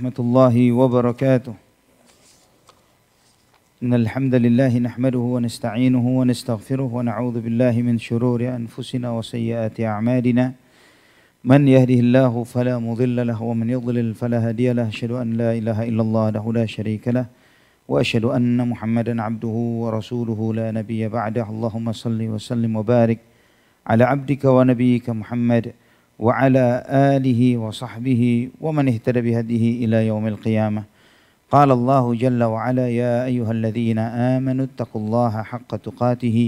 ورحمة الله وبركاته. إن الحمد لله نحمده ونستعينه ونستغفره ونعوذ بالله من شرور أنفسنا وسيئات أعمالنا. من يهده الله فلا مضل له ومن يضلل فلا هادي له. أشهد أن لا إله إلا الله وحده لا شريك له وأشهد أن محمدا عبده ورسوله لا نبي بعده. اللهم صل وسلم وبارك على عبدك ونبيك محمد وعلى آله وصحبه ومن اهتدى بهديه إلى يوم القيامة. قال الله جل وعلا: يا أيها الذين آمنوا اتقوا الله حق تقاته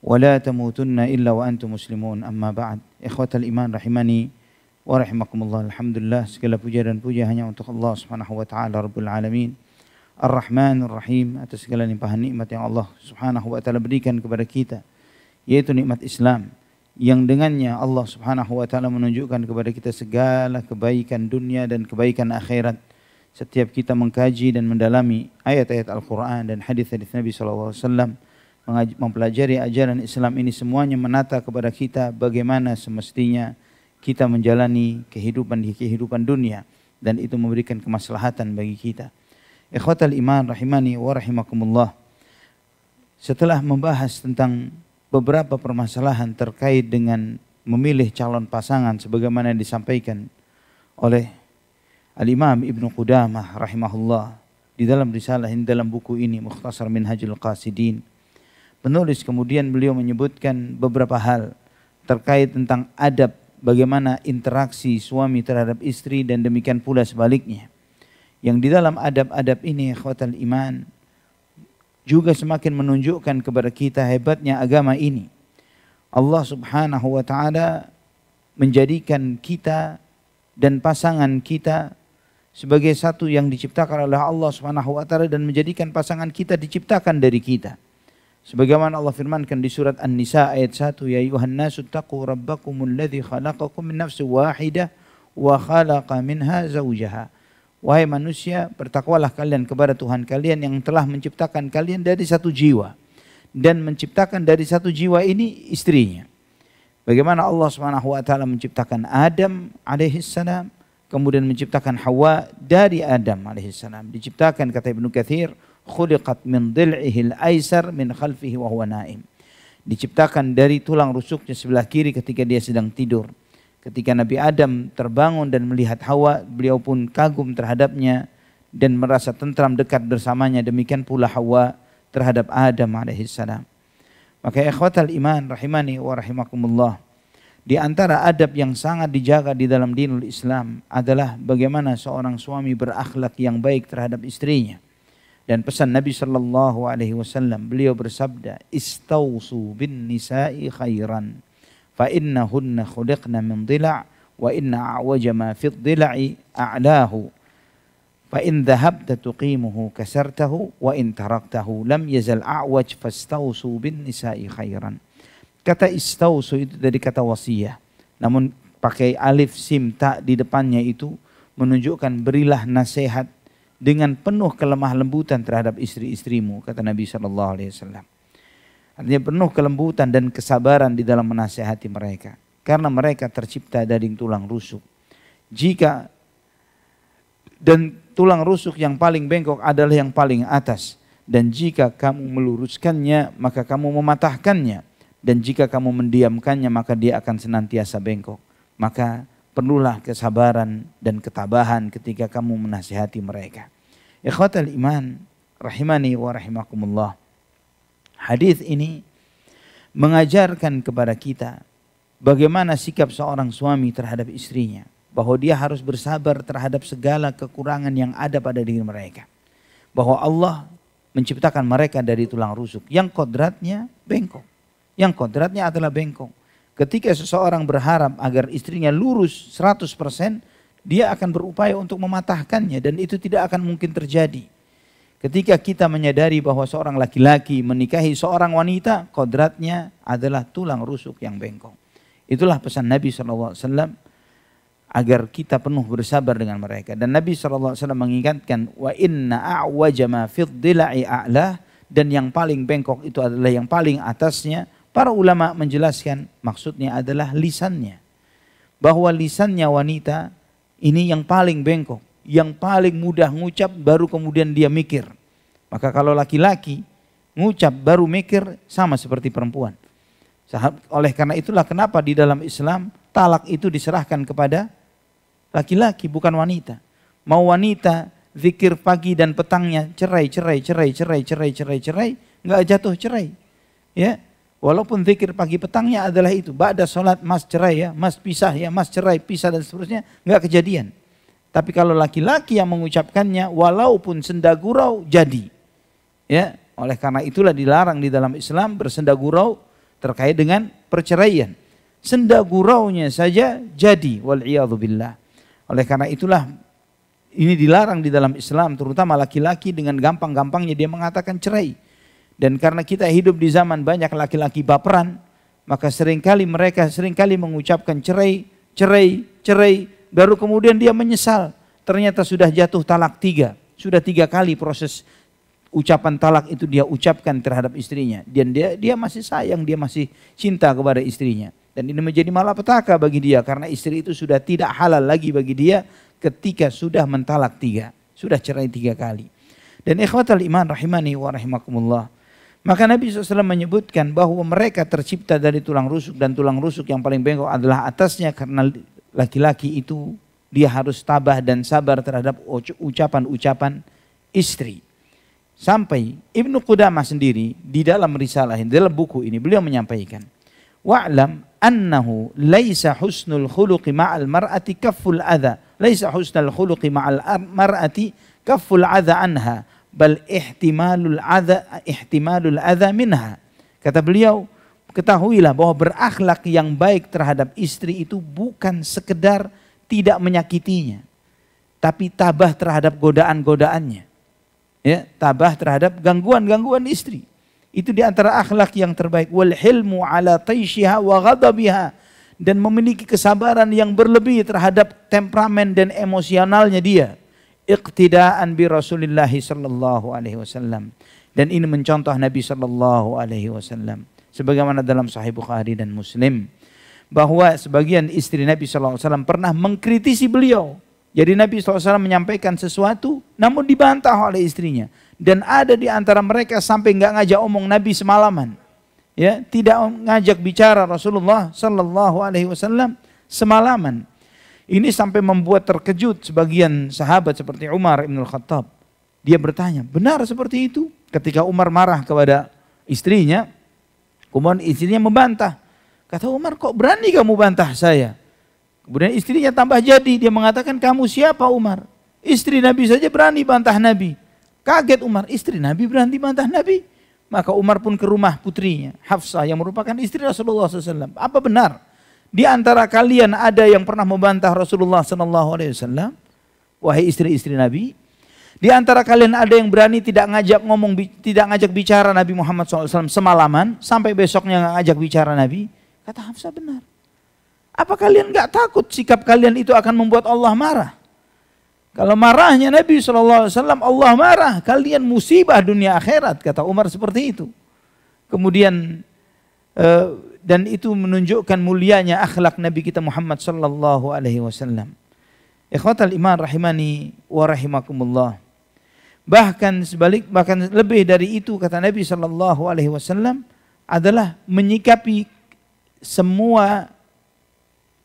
ولا تموتن إلا وأنتم مسلمون. أما بعد. Ikhwatal iman rahimani wa rahimakumullah. Alhamdulillah, segala puja dan puja hanya untuk Allah Subhanahu wa taala Rabbul alamin. Ar-Rahman Ar-Rahim, atas segala limpahan nikmat yang Allah Subhanahu wa taala berikan kepada kita, yaitu nikmat Islam, yang dengannya Allah Subhanahu wa taala menunjukkan kepada kita segala kebaikan dunia dan kebaikan akhirat. Setiap kita mengkaji dan mendalami ayat-ayat Al-Qur'an dan hadis-hadis Nabi sallallahu alaihi wasallam, mempelajari ajaran Islam ini, semuanya menata kepada kita bagaimana semestinya kita menjalani kehidupan di kehidupan dunia, dan itu memberikan kemaslahatan bagi kita. Ikhwatal iman rahimani wa rahimakumullah. Setelah membahas tentang beberapa permasalahan terkait dengan memilih calon pasangan sebagaimana disampaikan oleh Al-Imam Ibnu Qudamah rahimahullah di dalam risalah ini, dalam buku ini Mukhtasar Minhajul Qasidin, penulis kemudian beliau menyebutkan beberapa hal terkait tentang adab, bagaimana interaksi suami terhadap istri dan demikian pula sebaliknya. Yang di dalam adab-adab ini, ikhwatal iman, juga semakin menunjukkan kepada kita hebatnya agama ini. Allah Subhanahu wa taala menjadikan kita dan pasangan kita sebagai satu yang diciptakan oleh Allah Subhanahu wa taala, dan menjadikan pasangan kita diciptakan dari kita. Sebagaimana Allah firmankan di surat An-Nisa ayat 1, ya ayuhan nasu taqu rabbakumul ladzi khalaqakum min nafsin wahidah wa khalaqa minha zawjaha. Wahai manusia, bertakwalah kalian kepada Tuhan kalian yang telah menciptakan kalian dari satu jiwa, dan menciptakan dari satu jiwa ini istrinya. Bagaimana Allah Subhanahu wa taala menciptakan Adam alaihissalam, kemudian menciptakan Hawa dari Adam alaihissalam. Diciptakan, kata Ibnu Katsir, khuliqat min dhil'ihil aisar min khalfihi wa huwa naim. Diciptakan dari tulang rusuknya sebelah kiri ketika dia sedang tidur. Ketika Nabi Adam terbangun dan melihat Hawa, beliau pun kagum terhadapnya dan merasa tentram dekat bersamanya. Demikian pula Hawa terhadap Adam alaihissalam. Maka ikhwatal iman rahimani wa rahimakumullah, di antara adab yang sangat dijaga di dalam dinul Islam adalah bagaimana seorang suami berakhlak yang baik terhadap istrinya. Dan pesan Nabi sallallahu alaihi wasallam, beliau bersabda, istausu bin nisa'i khairan fa innahunna khuliqna min dhila' wa inna a'waja ma fi dhila'i a'lahu fa in dhahabta tuqimuhu kasartahu wa in taraktahu lam yazal a'waj fastausu bin nisa'i khairan. Kata istausu itu dari kata wasiyah, namun pakai alif sim ta di depannya, itu menunjukkan berilah nasihat dengan penuh kelemah lembutan terhadap istri-istrimu, kata Nabi SAW. Artinya penuh kelembutan dan kesabaran di dalam menasihati mereka, karena mereka tercipta dari tulang rusuk. Dan tulang rusuk yang paling bengkok adalah yang paling atas. Dan jika kamu meluruskannya, maka kamu mematahkannya. Dan jika kamu mendiamkannya, maka dia akan senantiasa bengkok. Maka perlulah kesabaran dan ketabahan ketika kamu menasihati mereka. Ikhwatal iman rahimani wa rahimakumullah. Hadis ini mengajarkan kepada kita bagaimana sikap seorang suami terhadap istrinya, bahwa dia harus bersabar terhadap segala kekurangan yang ada pada diri mereka. Bahwa Allah menciptakan mereka dari tulang rusuk yang kodratnya bengkok. Yang kodratnya adalah bengkok. Ketika seseorang berharap agar istrinya lurus 100%, dia akan berupaya untuk mematahkannya, dan itu tidak akan mungkin terjadi. Ketika kita menyadari bahwa seorang laki-laki menikahi seorang wanita, kodratnya adalah tulang rusuk yang bengkok. Itulah pesan Nabi SAW agar kita penuh bersabar dengan mereka. Dan Nabi SAW mengingatkan, wa inna a'waja ma fid dhila'i a'lah, dan yang paling bengkok itu adalah yang paling atasnya. Para ulama menjelaskan maksudnya adalah lisannya. Bahwa lisannya wanita ini yang paling bengkok. yang paling mudah ngucap baru kemudian dia mikir. Maka kalau laki-laki ngucap baru mikir sama seperti perempuan. Oleh karena itulah kenapa di dalam Islam talak itu diserahkan kepada laki-laki bukan wanita. Mau wanita zikir pagi dan petangnya cerai, nggak jatuh cerai. Ya, walaupun zikir pagi petangnya adalah itu. Ba'da sholat mas cerai ya, mas pisah ya, mas cerai pisah dan seterusnya nggak kejadian. Tapi kalau laki-laki yang mengucapkannya walaupun senda gurau jadi. Ya, oleh karena itulah dilarang di dalam Islam bersenda gurau terkait dengan perceraian. Senda guraunya saja jadi wal'iyadzubillah. Oleh karena itulah ini dilarang di dalam Islam, terutama laki-laki dengan gampang-gampangnya dia mengatakan cerai. Dan karena kita hidup di zaman banyak laki-laki baperan, maka seringkali mereka mengucapkan cerai, baru kemudian dia menyesal. Ternyata sudah jatuh talak 3, sudah 3 kali proses ucapan talak itu dia ucapkan terhadap istrinya. Dan dia masih sayang, dia masih cinta kepada istrinya. Dan ini menjadi malapetaka bagi dia karena istri itu sudah tidak halal lagi bagi dia ketika sudah mentalak 3, sudah cerai 3 kali. Dan ikhwatal iman rahimani wa rahimakumullah. Maka Nabi SAW menyebutkan bahwa mereka tercipta dari tulang rusuk dan tulang rusuk yang paling bengkok adalah atasnya karena laki-laki itu dia harus tabah dan sabar terhadap ucapan-ucapan istri. Sampai Ibnu Qudamah sendiri di dalam risalah, di dalam buku ini beliau menyampaikan, wa'lam annahu laisa husnul khuluqi ma'al mar'ati kafful adha, laisa husnul khuluqi ma'al mar'ati kafful adha anha, bal ihtimalul adha minha. Kata beliau, ketahuilah bahwa berakhlak yang baik terhadap istri itu bukan sekedar tidak menyakitinya, tapi tabah terhadap godaan-godaannya. Ya, tabah terhadap gangguan-gangguan istri. Itu di antara akhlak yang terbaik. Wal hilmu ala taishiha wa ghadabiha, dan memiliki kesabaran yang berlebih terhadap temperamen dan emosionalnya dia. Iqtidaan bi Rasulillah sallallahu alaihi wasallam. Dan ini mencontoh Nabi sallallahu alaihi wasallam. Sebagaimana dalam Sahih Bukhari dan Muslim, bahwa sebagian istri Nabi sallallahu alaihi wasallam pernah mengkritisi beliau. Jadi Nabi SAW menyampaikan sesuatu namun dibantah oleh istrinya. Dan ada di antara mereka sampai nggak ngajak omong Nabi semalaman. Ya, tidak ngajak bicara Rasulullah sallallahu alaihi wasallam semalaman. Ini sampai membuat terkejut sebagian sahabat seperti Umar Ibn Khattab. Dia bertanya, benar seperti itu? Ketika Umar marah kepada istrinya, kemudian istrinya membantah. Kata Umar, kok berani kamu bantah saya? Kemudian istrinya tambah jadi, dia mengatakan, kamu siapa Umar? Istri Nabi saja berani bantah Nabi. Kaget Umar, istri Nabi berani bantah Nabi. Maka Umar pun ke rumah putrinya, Hafsah, yang merupakan istri Rasulullah SAW. Apa benar? Di antara kalian ada yang pernah membantah Rasulullah SAW? Wahai istri-istri Nabi. Di antara kalian ada yang berani tidak ngajak bicara Nabi Muhammad SAW semalaman, sampai besoknya nggak ngajak bicara Nabi? Kata Hafsah, benar. Apa kalian nggak takut sikap kalian itu akan membuat Allah marah? Kalau marahnya Nabi SAW, Allah marah. Kalian musibah dunia akhirat, kata Umar seperti itu. Kemudian dan itu menunjukkan mulianya akhlak Nabi kita Muhammad sallallahu alaihi wasallam. Ikhwatal iman rahimani wa rahimakumullah. Bahkan lebih dari itu, kata Nabi sallallahu alaihi wasallam, adalah menyikapi semua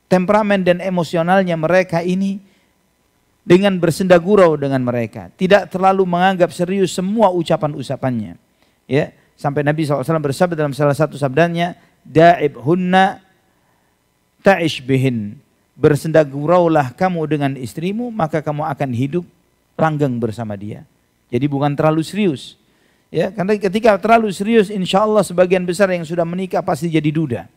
temperamen dan emosionalnya mereka ini dengan bersenda gurau dengan mereka, tidak terlalu menganggap serius semua ucapan-ucapannya. Ya, sampai Nabi SAW bersabda dalam salah satu sabdanya, da'ib hunna ta'ish bihin, bersenda guraulah kamu dengan istrimu, maka kamu akan hidup langgeng bersama dia. Jadi bukan terlalu serius. Ya, karena ketika terlalu serius, insya Allah sebagian besar yang sudah menikah pasti jadi duda.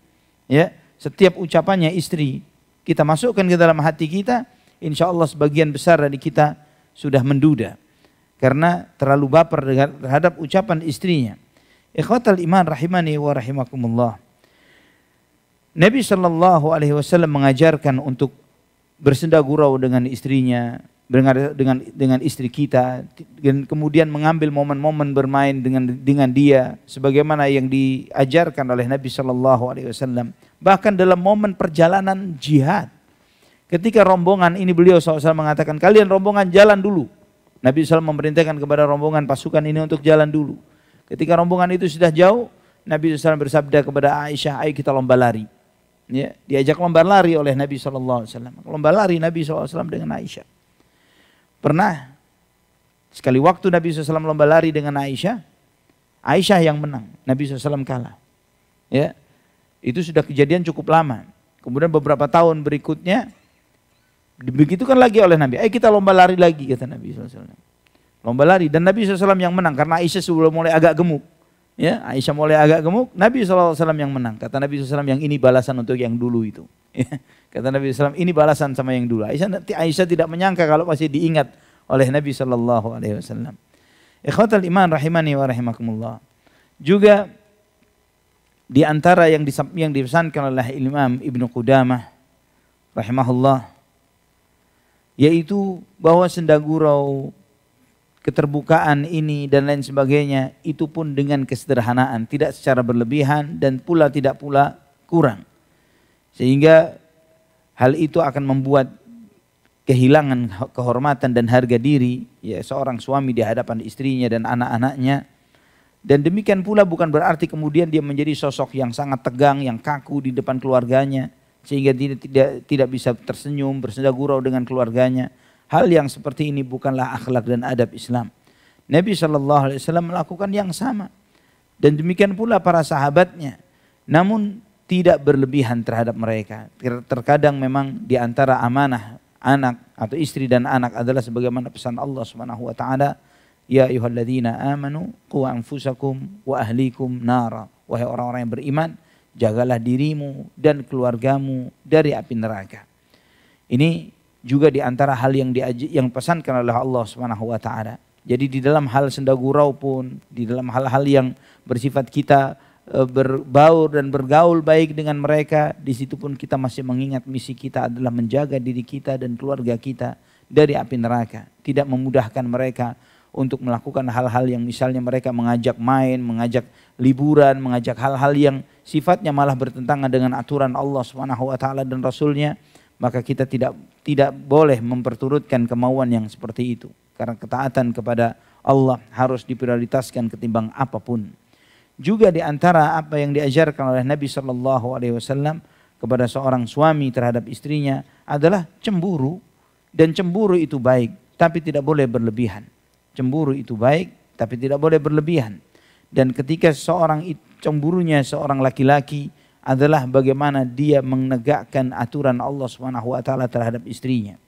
Ya, setiap ucapannya istri kita masukkan ke dalam hati kita, insya Allah sebagian besar dari kita sudah menduda karena terlalu baper terhadap ucapan istrinya. Ikhwatal iman rahimani wa rahimakumullah. Nabi sallallahu alaihi wasallam mengajarkan untuk bersenda gurau dengan istrinya, dengan istri kita, dan kemudian mengambil momen-momen bermain dengan dia sebagaimana yang diajarkan oleh Nabi sallallahu alaihi wasallam. Bahkan dalam momen perjalanan jihad, Ketika rombongan ini beliau SAW mengatakan, kalian rombongan jalan dulu. Nabi SAW memerintahkan kepada rombongan pasukan ini untuk jalan dulu. Ketika rombongan itu sudah jauh, Nabi SAW bersabda kepada Aisyah, ayo kita lomba lari. Ya, diajak lomba lari oleh Nabi SAW. Lomba lari Nabi SAW dengan Aisyah. Pernah sekali waktu Nabi SAW lomba lari dengan Aisyah, Aisyah yang menang, Nabi SAW kalah. Ya, itu sudah kejadian cukup lama. Kemudian beberapa tahun berikutnya, dibegitukan lagi oleh Nabi. Ayo kita lomba lari lagi, kata Nabi SAW. Lomba lari, dan Nabi SAW yang menang, karena Aisyah sudah mulai agak gemuk. Ya, Aisyah mulai agak gemuk, Nabi SAW yang menang. Kata Nabi SAW, yang ini balasan untuk yang dulu itu. Ya, kata Nabi SAW, ini balasan sama yang dulu. Aisyah tidak menyangka kalau masih diingat oleh Nabi SAW. Ikhwatal iman rahimani wa rahimakumullah. Juga di antara yang dipesankan oleh Imam Ibnu Qudamah rahimahullah, yaitu bahwa senda gurau, keterbukaan ini dan lain sebagainya, itu pun dengan kesederhanaan, tidak secara berlebihan dan pula tidak pula kurang. Sehingga hal itu akan membuat kehilangan kehormatan dan harga diri ya seorang suami di hadapan istrinya dan anak-anaknya. Dan demikian pula bukan berarti kemudian dia menjadi sosok yang sangat tegang, yang kaku di depan keluarganya, sehingga tidak bisa tersenyum, bersenda gurau dengan keluarganya. Hal yang seperti ini bukanlah akhlak dan adab Islam. Nabi SAW melakukan yang sama. Dan demikian pula para sahabatnya. Namun tidak berlebihan terhadap mereka. Terkadang memang di antara amanah anak atau istri dan anak adalah sebagaimana pesan Allah Subhanahu wa taala, ya ayyuhalladzina amanu qu anfusakum wa ahlikum nara. Wahai orang-orang yang beriman, jagalah dirimu dan keluargamu dari api neraka. Ini juga di antara hal yang pesankan oleh Allah Subhanahu wa taala. Jadi di dalam hal senda gurau pun, di dalam hal-hal yang bersifat kita berbaur dan bergaul baik dengan mereka, di situ pun kita masih mengingat misi kita adalah menjaga diri kita dan keluarga kita dari api neraka. Tidak memudahkan mereka untuk melakukan hal-hal yang misalnya mereka mengajak main, mengajak liburan, mengajak hal-hal yang sifatnya malah bertentangan dengan aturan Allah Subhanahu wa taala dan Rasulnya. Maka kita tidak boleh memperturutkan kemauan yang seperti itu. Karena ketaatan kepada Allah harus diprioritaskan ketimbang apapun. Juga di antara apa yang diajarkan oleh Nabi SAW kepada seorang suami terhadap istrinya adalah cemburu. Dan cemburu itu baik, tapi tidak boleh berlebihan. Cemburu itu baik, tapi tidak boleh berlebihan. Dan ketika cemburunya seorang laki-laki adalah bagaimana dia menegakkan aturan Allah Subhanahu wa taala terhadap istrinya.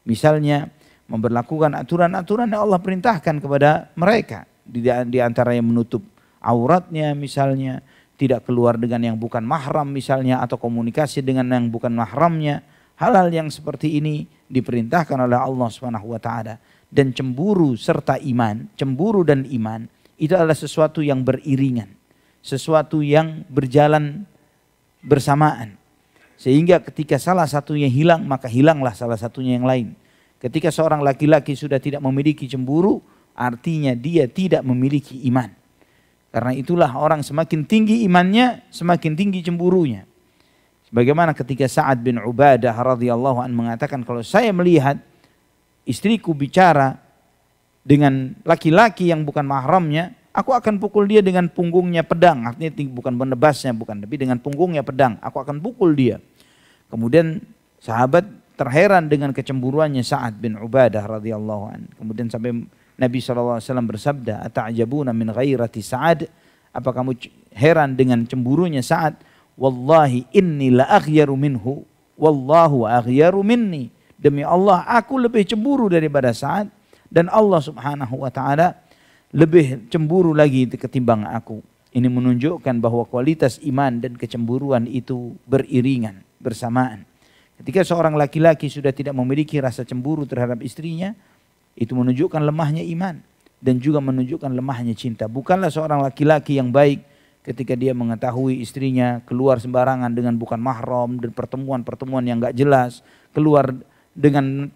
Misalnya memberlakukan aturan-aturan yang Allah perintahkan kepada mereka, di antara yang menutup auratnya misalnya, tidak keluar dengan yang bukan mahram misalnya, atau komunikasi dengan yang bukan mahramnya. Hal-hal yang seperti ini diperintahkan oleh Allah Subhanahu wa taala. Dan cemburu serta iman, cemburu dan iman itu adalah sesuatu yang beriringan, sesuatu yang berjalan bersamaan. Sehingga ketika salah satunya hilang, maka hilanglah salah satunya yang lain. Ketika seorang laki-laki sudah tidak memiliki cemburu, artinya dia tidak memiliki iman. Karena itulah orang semakin tinggi imannya, semakin tinggi cemburunya. Bagaimana ketika Sa'ad bin Ubadah radhiyallahu anhu mengatakan, kalau saya melihat istriku bicara dengan laki-laki yang bukan mahramnya, aku akan pukul dia dengan punggungnya pedang. Artinya bukan menebasnya, bukan, tapi dengan punggungnya pedang. Aku akan pukul dia. Kemudian sahabat terheran dengan kecemburuannya Sa'ad bin Ubadah radhiyallahu anhu. Kemudian sampai Nabi SAW bersabda, ata'jabuna min ghairati Sa'ad? Apa kamu heran dengan cemburunya Sa'ad? Wallahi inni la aghyaru minhu, wallahu aghyaru minni. Demi Allah, aku lebih cemburu daripada Sa'ad, dan Allah Subhanahu wa taala lebih cemburu lagi ketimbang aku. Ini menunjukkan bahwa kualitas iman dan kecemburuan itu beriringan, bersamaan. Ketika seorang laki-laki sudah tidak memiliki rasa cemburu terhadap istrinya, itu menunjukkan lemahnya iman dan juga menunjukkan lemahnya cinta. Bukanlah seorang laki-laki yang baik ketika dia mengetahui istrinya keluar sembarangan dengan bukan mahram dan pertemuan-pertemuan yang enggak jelas, keluar dengan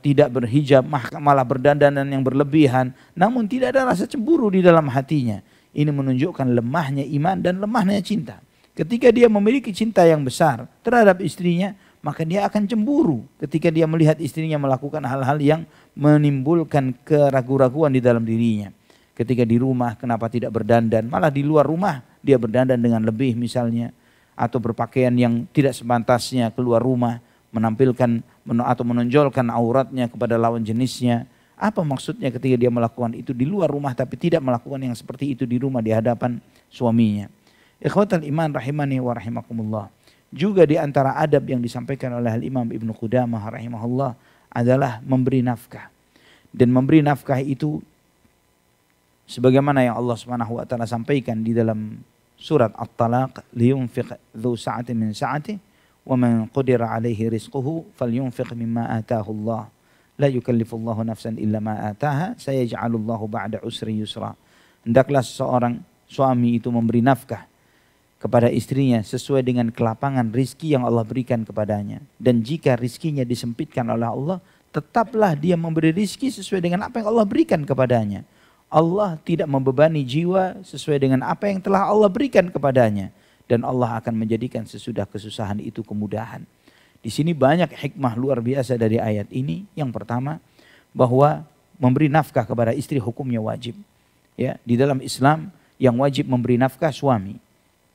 tidak berhijab, malah berdandanan yang berlebihan, namun tidak ada rasa cemburu di dalam hatinya. Ini menunjukkan lemahnya iman dan lemahnya cinta. Ketika dia memiliki cinta yang besar terhadap istrinya, maka dia akan cemburu ketika dia melihat istrinya melakukan hal-hal yang menimbulkan keraguan-raguan di dalam dirinya. Ketika di rumah kenapa tidak berdandan, malah di luar rumah dia berdandan dengan lebih misalnya, atau berpakaian yang tidak sepantasnya keluar rumah, menampilkan atau menonjolkan auratnya kepada lawan jenisnya. Apa maksudnya ketika dia melakukan itu di luar rumah tapi tidak melakukan yang seperti itu di rumah di hadapan suaminya? Ikhwatal iman rahimani wa rahimakumullah. Juga di antara adab yang disampaikan oleh Imam Ibnu Qudamah rahimahullah adalah memberi nafkah. Dan memberi nafkah itu sebagaimana yang Allah Subhanahu wa taala sampaikan di dalam surat At-Talaq, liyunfiq dzu sa'atin min sa'atihi wa man qudira 'alaihi rizquhu falyunfiq mimma ataahu Allah. La yukallifullahu nafsan illa ma ataaha, sayaj'alullahu ba'da usri yusra. Hendaklah seorang suami itu memberi nafkah kepada istrinya sesuai dengan kelapangan rizki yang Allah berikan kepadanya. Dan jika rizkinya disempitkan oleh Allah, tetaplah dia memberi rizki sesuai dengan apa yang Allah berikan kepadanya. Allah tidak membebani jiwa sesuai dengan apa yang telah Allah berikan kepadanya. Dan Allah akan menjadikan sesudah kesusahan itu kemudahan. Di sini banyak hikmah luar biasa dari ayat ini. Yang pertama, bahwa memberi nafkah kepada istri hukumnya wajib. Ya, di dalam Islam yang wajib memberi nafkah suami.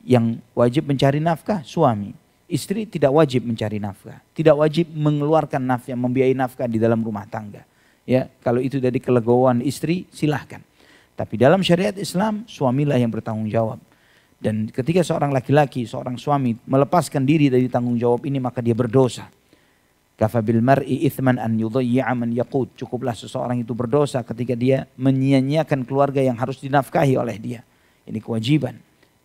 Yang wajib mencari nafkah suami. Istri tidak wajib mencari nafkah. Tidak wajib mengeluarkan nafkah, membiayai nafkah di dalam rumah tangga. Ya, kalau itu dari kelegowoan istri silahkan. Tapi dalam syariat Islam suamilah yang bertanggung jawab. Dan ketika seorang laki-laki, seorang suami melepaskan diri dari tanggung jawab ini, maka dia berdosa. Kafa bil mar'i ithman an yudhayyi'a man yaqut. Cukuplah seseorang itu berdosa ketika dia menyia-nyiakan keluarga yang harus dinafkahi oleh dia. Ini kewajiban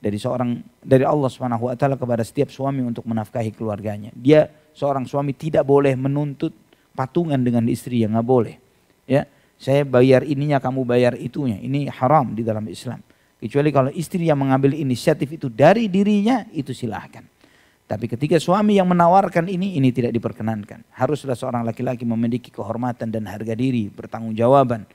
dari Allah Subhanahu wa taala kepada setiap suami untuk menafkahi keluarganya. Dia seorang suami tidak boleh menuntut patungan dengan istri, yang enggak boleh. Ya, saya bayar ininya, kamu bayar itunya. Ini haram di dalam Islam. Kecuali kalau istri yang mengambil inisiatif itu dari dirinya, itu silahkan. Tapi ketika suami yang menawarkan ini tidak diperkenankan. Haruslah seorang laki-laki memiliki kehormatan dan harga diri, bertanggungjawaban.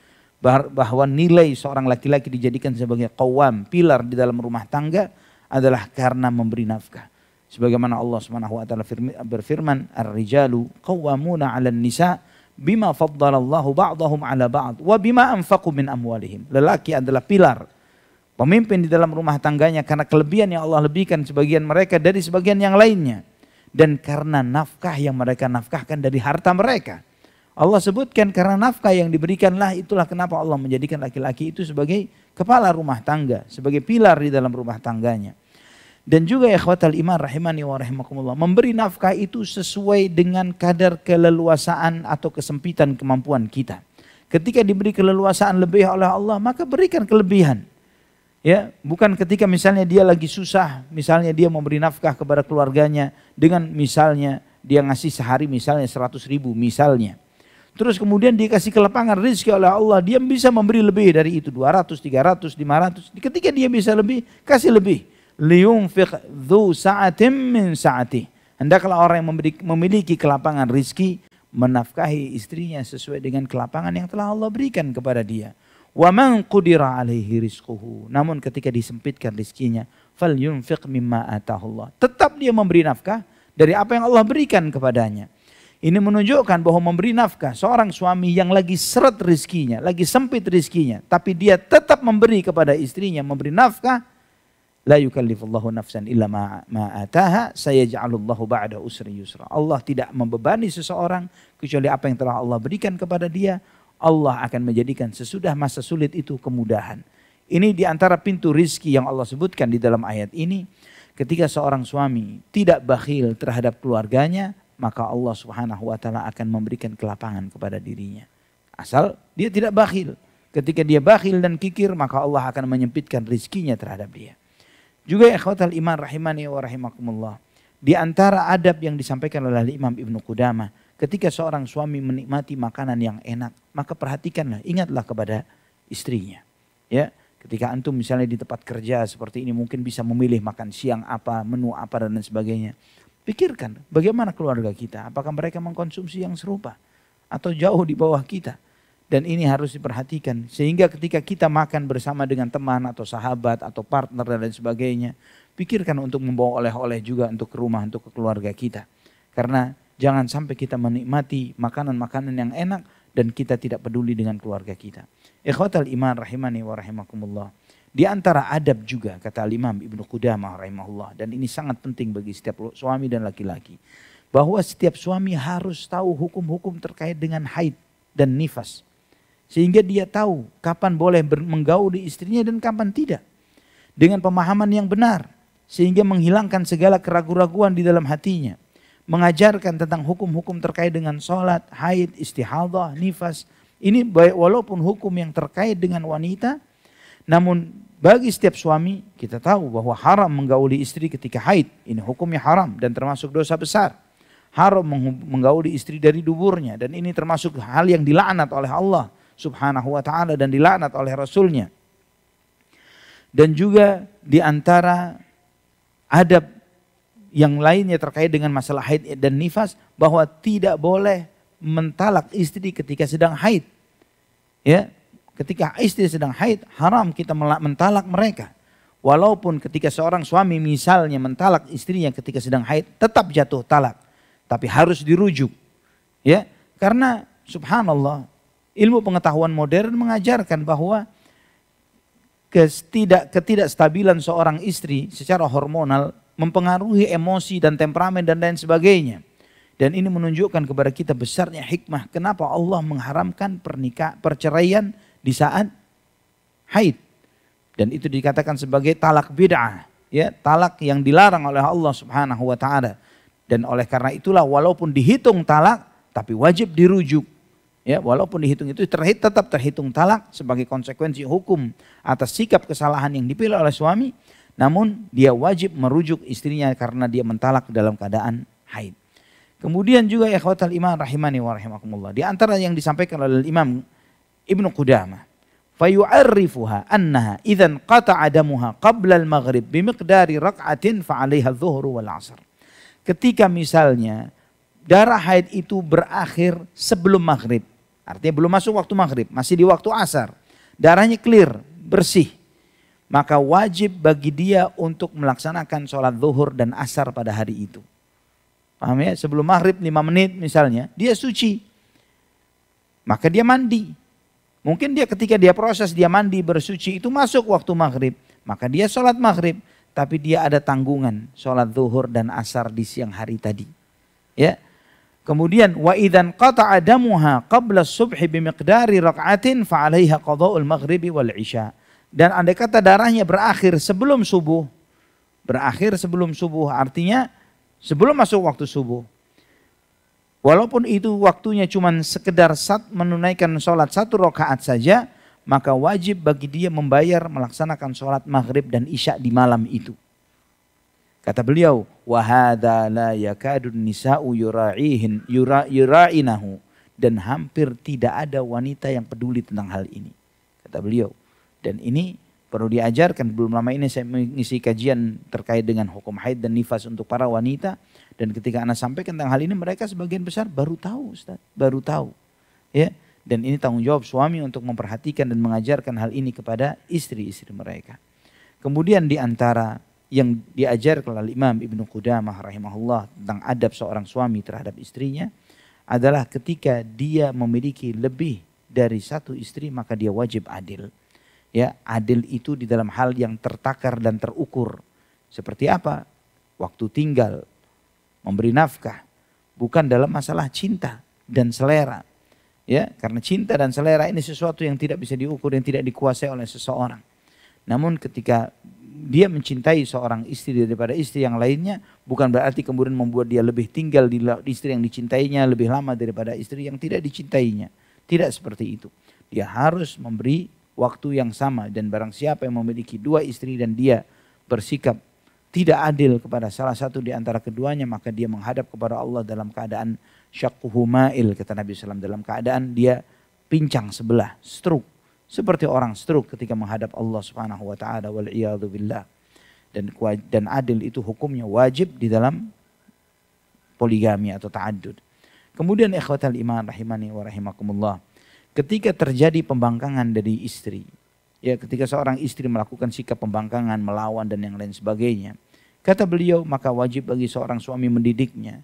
Bahwa nilai seorang laki-laki dijadikan sebagai qawwam, pilar di dalam rumah tangga adalah karena memberi nafkah. Sebagaimana Allah Subhanahu wa taala berfirman, "Ar-rijalu qawwamuna 'alan nisa bima faddalallahu ba'dahum 'ala ba'd wa bima anfaqu min amwalihim." Lelaki adalah pilar, pemimpin di dalam rumah tangganya karena kelebihan yang Allah lebihkan sebagian mereka dari sebagian yang lainnya. Dan karena nafkah yang mereka nafkahkan dari harta mereka. Allah sebutkan karena nafkah yang diberikanlah, itulah kenapa Allah menjadikan laki-laki itu sebagai kepala rumah tangga, sebagai pilar di dalam rumah tangganya. Dan juga ikhwatal iman rahimani wa rahimakumullah, memberi nafkah itu sesuai dengan kadar keleluasaan atau kesempitan kemampuan kita. Ketika diberi keleluasaan lebih oleh Allah, maka berikan kelebihan. Ya, bukan ketika misalnya dia lagi susah, misalnya dia memberi nafkah kepada keluarganya dengan misalnya dia ngasih sehari misalnya 100.000 misalnya. Terus kemudian dikasih kelapangan rezeki oleh Allah, dia bisa memberi lebih dari itu, 200, 300, 500. Ketika dia bisa lebih, kasih lebih. Liyunfiq dzu sa'atin min sa'atihi. Hendaklah orang yang memiliki kelapangan rezeki menafkahi istrinya sesuai dengan kelapangan yang telah Allah berikan kepada dia. Wa man qudira 'alaihi rizquhu. Namun ketika disempitkan rezekinya, falyunfiq mimma ataahu Allah. Tetap dia memberi nafkah dari apa yang Allah berikan kepadanya. Ini menunjukkan bahwa memberi nafkah, seorang suami yang lagi seret rezekinya, lagi sempit rezekinya, tapi dia tetap memberi kepada istrinya, memberi nafkah. La yukallifullahu nafsan illa ma ataaha, sayaj'alullahu ba'da usri yusra. Allah tidak membebani seseorang kecuali apa yang telah Allah berikan kepada dia. Allah akan menjadikan sesudah masa sulit itu kemudahan. Ini di antara pintu rizki yang Allah sebutkan di dalam ayat ini. Ketika seorang suami tidak bakhil terhadap keluarganya, maka Allah Subhanahu wa taala akan memberikan kelapangan kepada dirinya. Asal dia tidak bakhil. Ketika dia bakhil dan kikir, maka Allah akan menyempitkan rizkinya terhadap dia. Juga ikhwatal iman rahimani wa rahimakumullah. Di antara adab yang disampaikan oleh Imam Ibnu Qudamah, ketika seorang suami menikmati makanan yang enak, maka perhatikanlah, ingatlah kepada istrinya. Ya, ketika antum misalnya di tempat kerja seperti ini mungkin bisa memilih makan siang apa, menu apa dan sebagainya. Pikirkan bagaimana keluarga kita, apakah mereka mengkonsumsi yang serupa atau jauh di bawah kita. Dan ini harus diperhatikan sehingga ketika kita makan bersama dengan teman atau sahabat atau partner dan lain sebagainya, pikirkan untuk membawa oleh-oleh juga untuk ke rumah, untuk ke keluarga kita. Karena jangan sampai kita menikmati makanan-makanan yang enak dan kita tidak peduli dengan keluarga kita. Ikhwatal iman rahimani wa rahimakumullah. Di antara adab juga kata Imam Ibnu Qudamah rahimahullah, dan ini sangat penting bagi setiap suami dan laki-laki, bahwa setiap suami harus tahu hukum-hukum terkait dengan haid dan nifas. Sehingga dia tahu kapan boleh menggauli istrinya dan kapan tidak. Dengan pemahaman yang benar. Sehingga menghilangkan segala keraguan-raguan di dalam hatinya. Mengajarkan tentang hukum-hukum terkait dengan sholat, haid, istihadah, nifas. Ini walaupun hukum yang terkait dengan wanita. Namun bagi setiap suami kita tahu bahwa haram menggauli istri ketika haid. Ini hukumnya haram dan termasuk dosa besar. Haram menggauli istri dari duburnya. Dan ini termasuk hal yang dilaknat oleh Allah subhanahu wa ta'ala dan dilaknat oleh Rasulnya. Dan juga di antara adab yang lainnya terkait dengan masalah haid dan nifas, bahwa tidak boleh mentalak istri ketika sedang haid. Ya, ketika istri sedang haid haram kita mentalak mereka. Walaupun ketika seorang suami misalnya mentalak istrinya ketika sedang haid, tetap jatuh talak, tapi harus dirujuk. Ya, karena subhanallah, ilmu pengetahuan modern mengajarkan bahwa ketidakstabilan seorang istri secara hormonal mempengaruhi emosi dan temperamen dan lain sebagainya. Dan ini menunjukkan kepada kita besarnya hikmah kenapa Allah mengharamkan perceraian di saat haid. Dan itu dikatakan sebagai talak bid'ah, ya, talak yang dilarang oleh Allah Subhanahu wa taala. Dan oleh karena itulah walaupun dihitung talak tapi wajib dirujuk. Ya, walaupun dihitung itu tetap terhitung talak sebagai konsekuensi hukum atas sikap kesalahan yang dipilih oleh suami. Namun dia wajib merujuk istrinya karena dia mentalak dalam keadaan haid. Kemudian juga ikhwatal iman rahimani wa rahimakumullah. Di antara yang disampaikan oleh Imam Ibnu Qudamah. Fayu'arrifuha annaha idhan qata'a damuha qabla al-maghrib bimiqdari rak'atin fa'alaiha adh-dhuhru wal-'asr. Ketika misalnya darah haid itu berakhir sebelum maghrib. Artinya belum masuk waktu maghrib, masih di waktu asar. Darahnya clear, bersih. Maka wajib bagi dia untuk melaksanakan sholat zuhur dan asar pada hari itu. Paham ya? Sebelum maghrib 5 menit misalnya, dia suci. Maka dia mandi. Mungkin dia ketika dia proses dia mandi bersuci itu masuk waktu maghrib. Maka dia sholat maghrib. Tapi dia ada tanggungan sholat zuhur dan asar di siang hari tadi. Ya. Kemudian wa idzan qata'a damuha qabla subhi bimiqdari rak'atin fa 'alaiha qada'ul maghribi wal 'isya. Dan andai kata darahnya berakhir sebelum subuh. Berakhir sebelum subuh artinya sebelum masuk waktu subuh. Walaupun itu waktunya cuma sekedar menunaikan sholat 1 rakaat saja, maka wajib bagi dia membayar melaksanakan sholat maghrib dan isya di malam itu. Kata beliau, wa hadza la yakadun nisa'u yura'inahu, dan hampir tidak ada wanita yang peduli tentang hal ini. Kata beliau, dan ini perlu diajarkan. Belum lama ini saya mengisi kajian terkait dengan hukum haid dan nifas untuk para wanita, dan ketika anak sampaikan tentang hal ini mereka sebagian besar baru tahu, Ustaz, baru tahu. Ya, dan ini tanggung jawab suami untuk memperhatikan dan mengajarkan hal ini kepada istri-istri mereka. Kemudian di antara yang diajarkan oleh Imam Ibnu Qudamah rahimahullah tentang adab seorang suami terhadap istrinya adalah ketika dia memiliki lebih dari 1 istri maka dia wajib adil. Ya, adil itu di dalam hal yang tertakar dan terukur. Seperti apa? Waktu tinggal, memberi nafkah, bukan dalam masalah cinta dan selera. Ya, karena cinta dan selera ini sesuatu yang tidak bisa diukur, yang tidak dikuasai oleh seseorang. Namun ketika dia mencintai seorang istri daripada istri yang lainnya, bukan berarti kemudian membuat dia lebih tinggal di istri yang dicintainya lebih lama daripada istri yang tidak dicintainya. Tidak seperti itu. Dia harus memberi waktu yang sama, dan barang siapa yang memiliki 2 istri dan dia bersikap tidak adil kepada salah satu di antara keduanya, maka dia menghadap kepada Allah dalam keadaan syaqquhu ma'il, kata Nabi SAW, dalam keadaan dia pincang sebelah, stroke. Seperti orang stroke ketika menghadap Allah Subhanahu wa taala, wal iyadzu billah. Dan adil itu hukumnya wajib di dalam poligami atau ta'addud. Kemudian ikhwatal iman rahimani wa rahimakumullah, ketika terjadi pembangkangan dari istri, ya, ketika seorang istri melakukan sikap pembangkangan, melawan dan yang lain sebagainya, kata beliau, maka wajib bagi seorang suami mendidiknya,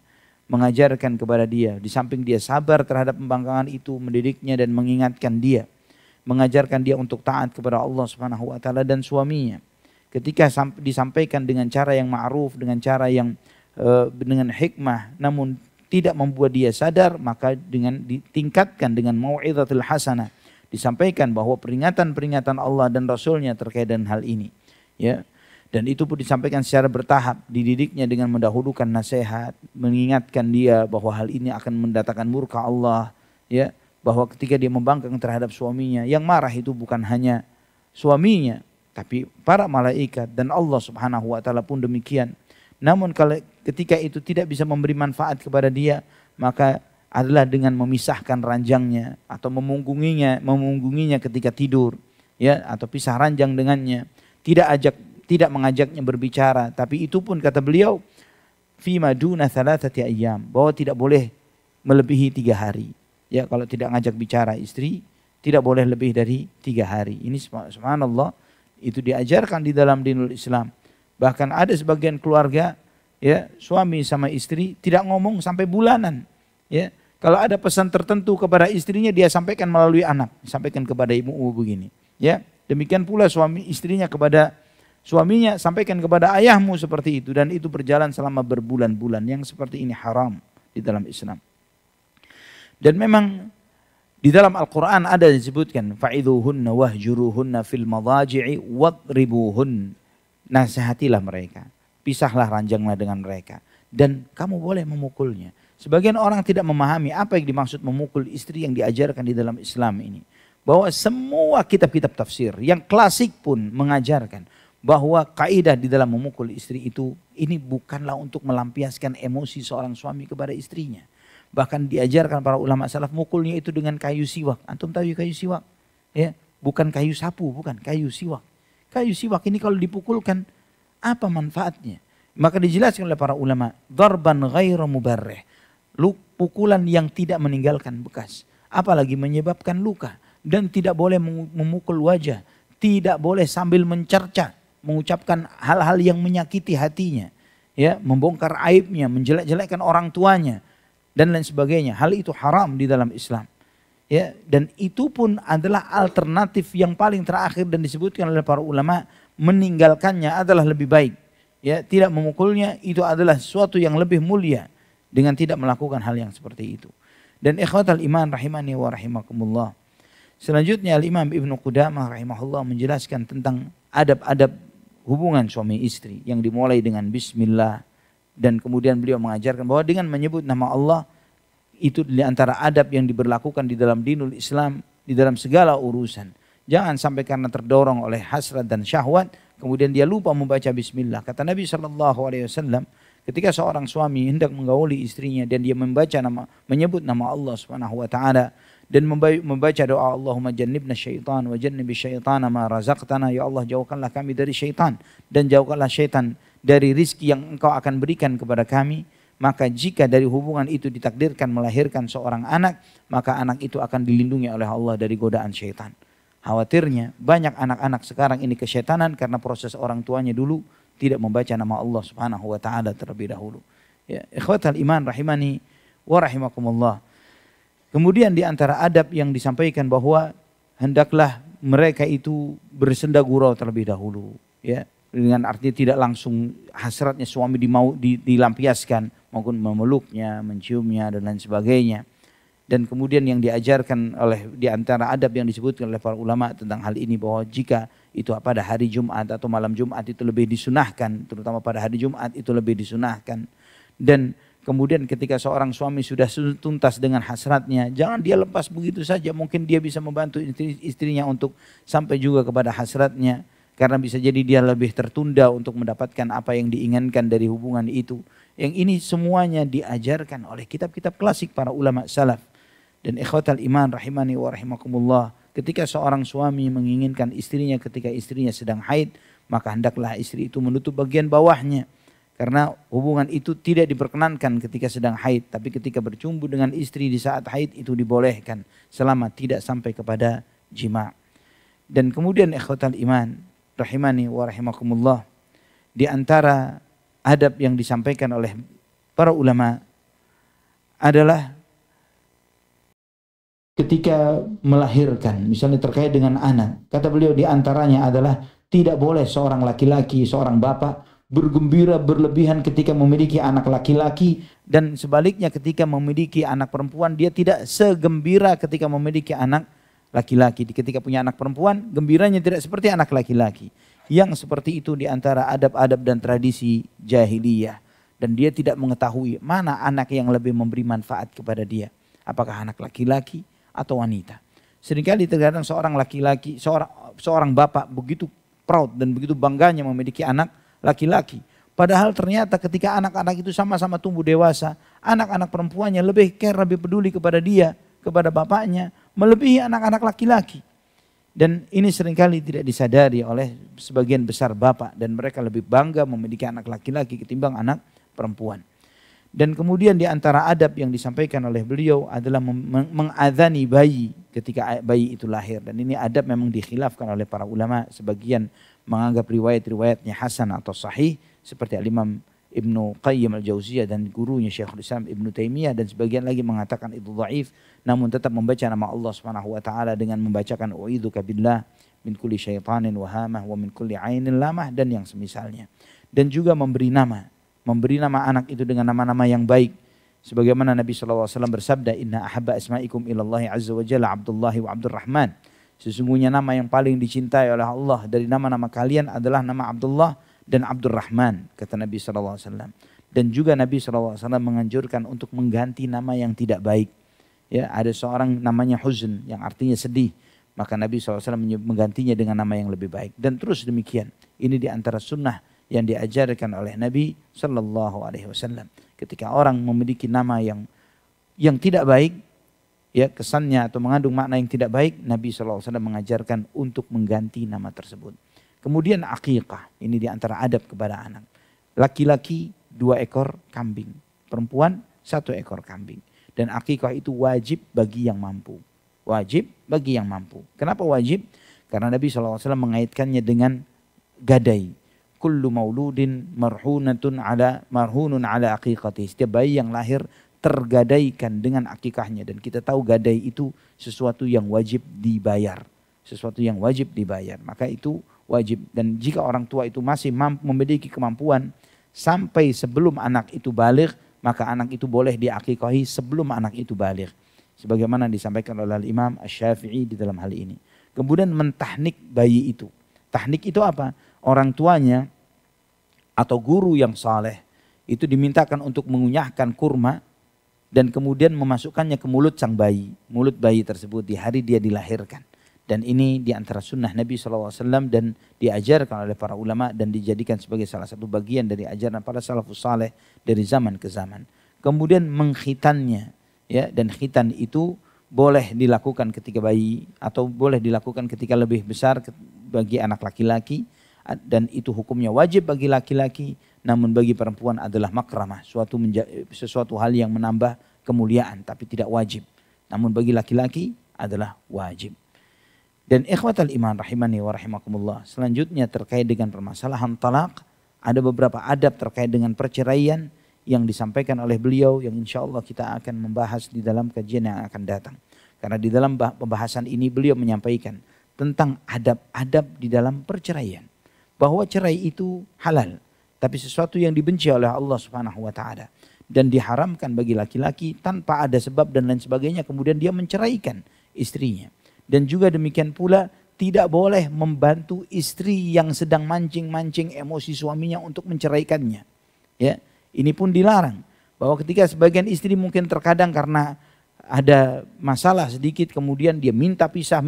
mengajarkan kepada dia. Di samping dia sabar terhadap pembangkangan itu, mendidiknya dan mengingatkan dia, mengajarkan dia untuk taat kepada Allah Subhanahu wa taala dan suaminya. Ketika disampaikan dengan cara yang ma'ruf, dengan cara yang dengan hikmah, namun tidak membuat dia sadar, maka dengan ditingkatkan dengan mau'izatul hasanah, disampaikan bahwa peringatan-peringatan Allah dan Rasulnya terkait dengan hal ini, ya. Dan itu pun disampaikan secara bertahap, dididiknya dengan mendahulukan nasihat, mengingatkan dia bahwa hal ini akan mendatangkan murka Allah, ya, bahwa ketika dia membangkang terhadap suaminya, yang marah itu bukan hanya suaminya, tapi para malaikat dan Allah Subhanahu wa taala pun demikian. Namun kalau ketika itu tidak bisa memberi manfaat kepada dia, maka adalah dengan memisahkan ranjangnya atau memunggunginya ketika tidur, ya, atau pisah ranjang dengannya. Tidak mengajaknya berbicara, tapi itu pun kata beliau fima duna thalathati ayyam, bahwa tidak boleh melebihi 3 hari. Ya, kalau tidak ngajak bicara istri, tidak boleh lebih dari 3 hari. Ini subhanallah, itu diajarkan di dalam dinul Islam. Bahkan ada sebagian keluarga, ya, suami sama istri tidak ngomong sampai bulanan. Ya, kalau ada pesan tertentu kepada istrinya, dia sampaikan melalui anak, sampaikan kepada ibu begini. Ya, demikian pula suami istrinya kepada suaminya, sampaikan kepada ayahmu seperti itu, dan itu berjalan selama berbulan-bulan. Yang seperti ini haram di dalam Islam. Dan memang di dalam Al-Quran ada disebutkan fa'idhuhunna wahjuruhunna fil madaji'i wadribuhun. Nasihatilah mereka, pisahlah ranjanglah dengan mereka, dan kamu boleh memukulnya. Sebagian orang tidak memahami apa yang dimaksud memukul istri yang diajarkan di dalam Islam ini. Bahwa semua kitab-kitab tafsir yang klasik pun mengajarkan bahwa kaidah di dalam memukul istri itu, ini bukanlah untuk melampiaskan emosi seorang suami kepada istrinya. Bahkan diajarkan para ulama salaf, mukulnya itu dengan kayu siwak. Antum tahu kayu siwak? Ya, bukan kayu sapu, bukan kayu siwak. Kayu siwak ini kalau dipukulkan, apa manfaatnya? Maka dijelaskan oleh para ulama, darban ghairu mubarrih. Pukulan yang tidak meninggalkan bekas, apalagi menyebabkan luka. Dan tidak boleh memukul wajah, tidak boleh sambil mencerca, mengucapkan hal-hal yang menyakiti hatinya, ya, membongkar aibnya, menjelek-jelekkan orang tuanya dan lain sebagainya. Hal itu haram di dalam Islam. Ya, dan itu pun adalah alternatif yang paling terakhir, dan disebutkan oleh para ulama, meninggalkannya adalah lebih baik. Ya, tidak memukulnya itu adalah sesuatu yang lebih mulia dengan tidak melakukan hal yang seperti itu. Dan ikhwatal iman rahimani wa rahimakumullah. Selanjutnya Al-Imam Ibnu Qudamah rahimahullah menjelaskan tentang adab-adab hubungan suami istri yang dimulai dengan bismillah, dan kemudian beliau mengajarkan bahwa dengan menyebut nama Allah itu di antara adab yang diberlakukan di dalam dinul Islam di dalam segala urusan. Jangan sampai karena terdorong oleh hasrat dan syahwat kemudian dia lupa membaca bismillah. Kata Nabi SAW, ketika seorang suami hendak menggauli istrinya dan dia menyebut nama Allah Subhanahu wa taala dan membaca doa Allahumma jannibna syaitan wa jannibi syaitana ma razaqtana, ya Allah jauhkanlah kami dari syaitan dan jauhkanlah syaitan dari rizki yang engkau akan berikan kepada kami. Maka jika dari hubungan itu ditakdirkan melahirkan seorang anak, maka anak itu akan dilindungi oleh Allah dari godaan syaitan. Khawatirnya banyak anak-anak sekarang ini kesyaitanan karena proses orang tuanya dulu tidak membaca nama Allah Subhanahu wa taala terlebih dahulu. Ya, ikhwatal iman rahimani wa rahimakumullah. Kemudian di antara adab yang disampaikan bahwa hendaklah mereka itu bersenda gurau terlebih dahulu, ya, dengan artinya tidak langsung hasratnya suami dilampiaskan, maupun memeluknya, menciumnya dan lain sebagainya. Dan kemudian yang diajarkan oleh di antara adab yang disebutkan oleh para ulama tentang hal ini, bahwa jika itu pada hari Jumat atau malam Jumat itu lebih disunahkan, terutama pada hari Jumat itu lebih disunahkan. Dan kemudian ketika seorang suami sudah tuntas dengan hasratnya, jangan dia lepas begitu saja. Mungkin dia bisa membantu istrinya untuk sampai juga kepada hasratnya, karena bisa jadi dia lebih tertunda untuk mendapatkan apa yang diinginkan dari hubungan itu. Yang ini semuanya diajarkan oleh kitab-kitab klasik para ulama salaf. Dan ikhwatal iman rahimani wa rahimakumullah, ketika seorang suami menginginkan istrinya ketika istrinya sedang haid, maka hendaklah istri itu menutup bagian bawahnya. Karena hubungan itu tidak diperkenankan ketika sedang haid, tapi ketika bercumbu dengan istri di saat haid itu dibolehkan selama tidak sampai kepada jima'. Dan kemudian ikhwatal iman rahimani wa rahimakumullah, di antara adab yang disampaikan oleh para ulama adalah ketika melahirkan, misalnya terkait dengan anak. Kata beliau di antaranya adalah tidak boleh seorang laki-laki, seorang bapak bergembira berlebihan ketika memiliki anak laki-laki, dan sebaliknya ketika memiliki anak perempuan dia tidak segembira ketika memiliki anak laki-laki. Ketika punya anak perempuan gembiranya tidak seperti anak laki-laki. Yang seperti itu di antara adab-adab dan tradisi jahiliyah, dan dia tidak mengetahui mana anak yang lebih memberi manfaat kepada dia, apakah anak laki-laki atau wanita. Seringkali terkadang seorang laki-laki, seorang bapak begitu proud dan begitu bangganya memiliki anak laki-laki. Padahal ternyata ketika anak-anak itu sama-sama tumbuh dewasa, anak-anak perempuannya lebih care, lebih peduli kepada dia, kepada bapaknya, melebihi anak-anak laki-laki. Dan ini seringkali tidak disadari oleh sebagian besar bapak, dan mereka lebih bangga memiliki anak laki-laki ketimbang anak perempuan. Dan kemudian di antara adab yang disampaikan oleh beliau adalah mengadzani bayi ketika bayi itu lahir. Dan ini adab memang dikhilafkan oleh para ulama. Sebagian menganggap riwayat-riwayatnya hasan atau sahih, seperti Al-Imam Ibnu Qayyim Al-Jauziyah dan gurunya Syekhul Islam Ibnu Taimiyah, dan sebagian lagi mengatakan itu dhaif, namun tetap membaca nama Allah Subhanahu wa taala dengan membacakan u'idzuka billah min kulli syaitanin wahamah wa min kulli ainin lamah dan yang semisalnya. Dan juga memberi nama anak itu dengan nama-nama yang baik. Sebagaimana Nabi SAW bersabda, inna ahabba asma'ikum ilallahi azza wa jalla Abdullahi wa Abdurrahman. Sesungguhnya nama yang paling dicintai oleh Allah dari nama-nama kalian adalah nama Abdullah dan Abdurrahman, kata Nabi SAW. Dan juga Nabi SAW menganjurkan untuk mengganti nama yang tidak baik. Ya, ada seorang namanya Huzn yang artinya sedih, maka Nabi SAW menggantinya dengan nama yang lebih baik. Dan terus demikian. Ini di antara sunnah yang diajarkan oleh Nabi Sallallahu Alaihi Wasallam. Ketika orang memiliki nama yang tidak baik, ya kesannya atau mengandung makna yang tidak baik, Nabi Sallallahu Alaihi Wasallam mengajarkan untuk mengganti nama tersebut. Kemudian akikah, ini di antara adab kepada anak. Laki-laki 2 ekor kambing, perempuan 1 ekor kambing. Dan akikah itu wajib bagi yang mampu. Wajib bagi yang mampu. Kenapa wajib? Karena Nabi Sallallahu Alaihi Wasallam mengaitkannya dengan gadai. Kullu mauludin marhunun ala aqiqati. Setiap bayi yang lahir tergadaikan dengan akikahnya, dan kita tahu gadai itu sesuatu yang wajib dibayar. Sesuatu yang wajib dibayar. Maka itu wajib. Dan jika orang tua itu masih memiliki kemampuan sampai sebelum anak itu baligh, maka anak itu boleh diakikahi sebelum anak itu baligh. Sebagaimana disampaikan oleh Imam Asy-Syafi'i di dalam hal ini. Kemudian mentahnik bayi itu. Tahnik itu apa? Orang tuanya atau guru yang saleh itu dimintakan untuk mengunyahkan kurma dan kemudian memasukkannya ke mulut sang bayi. Mulut bayi tersebut di hari dia dilahirkan. Dan ini di antara sunnah Nabi SAW dan diajarkan oleh para ulama dan dijadikan sebagai salah satu bagian dari ajaran para salafus saleh dari zaman ke zaman. Kemudian mengkhitannya, ya, dan khitan itu boleh dilakukan ketika bayi atau boleh dilakukan ketika lebih besar bagi anak laki-laki. Dan itu hukumnya wajib bagi laki-laki, namun bagi perempuan adalah makramah, sesuatu hal yang menambah kemuliaan tapi tidak wajib. Namun bagi laki-laki adalah wajib. Dan ikhwatal iman rahimani wa rahimakumullah, selanjutnya terkait dengan permasalahan talak, ada beberapa adab terkait dengan perceraian yang disampaikan oleh beliau yang insya Allah kita akan membahas di dalam kajian yang akan datang. Karena di dalam pembahasan ini beliau menyampaikan tentang adab-adab di dalam perceraian. Bahwa cerai itu halal, tapi sesuatu yang dibenci oleh Allah Subhanahu wa taala dan diharamkan bagi laki-laki tanpa ada sebab dan lain sebagainya, kemudian dia menceraikan istrinya. Dan juga demikian pula tidak boleh membantu istri yang sedang mancing-mancing emosi suaminya untuk menceraikannya. Ya, ini pun dilarang. Bahwa ketika sebagian istri mungkin terkadang karena ada masalah sedikit, kemudian dia minta pisah,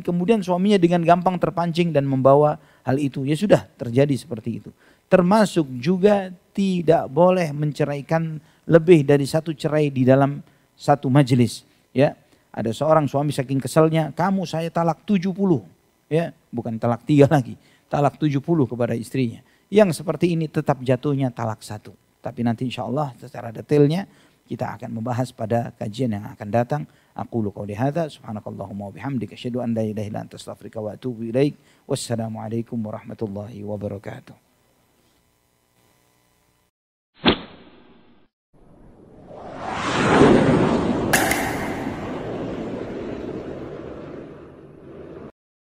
kemudian suaminya dengan gampang terpancing dan membawa hal itu. Ya sudah, terjadi seperti itu. Termasuk juga tidak boleh menceraikan lebih dari 1 cerai di dalam 1 majelis. Ya, ada seorang suami saking keselnya, kamu saya talak 70. Ya, bukan talak 3 lagi, talak 70 kepada istrinya. Yang seperti ini tetap jatuhnya talak 1. Tapi nanti insya Allah secara detailnya kita akan membahas pada kajian yang akan datang. Aqulu qouli hadza subhanakallahumma wa bihamdika asyhadu an la ilaha illa anta astaghfiruka wa atubu ilaik. Wassalamualaikum warahmatullahi wabarakatuh.